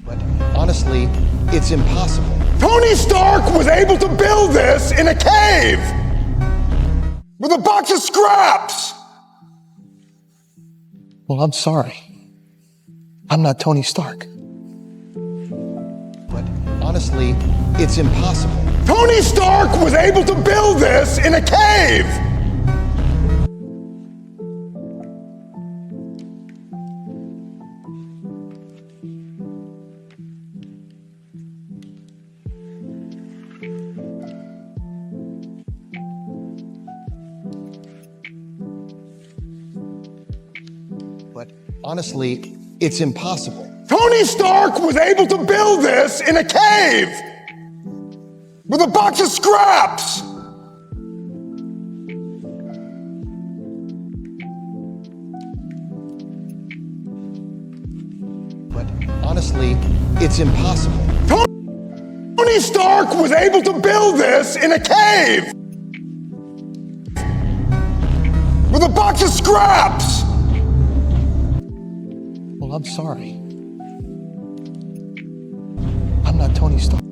But honestly, it's impossible. Tony Stark was able to build this in a cave with a box of scraps. Well, I'm sorry. I'm not Tony Stark. But honestly, it's impossible. Tony Stark was able to build this in a cave. But honestly, it's impossible. Tony Stark was able to build this in a cave with a box of scraps. But honestly, it's impossible. Tony Stark was able to build this in a cave with a box of scraps. Well, I'm sorry. I'm not Tony Stark.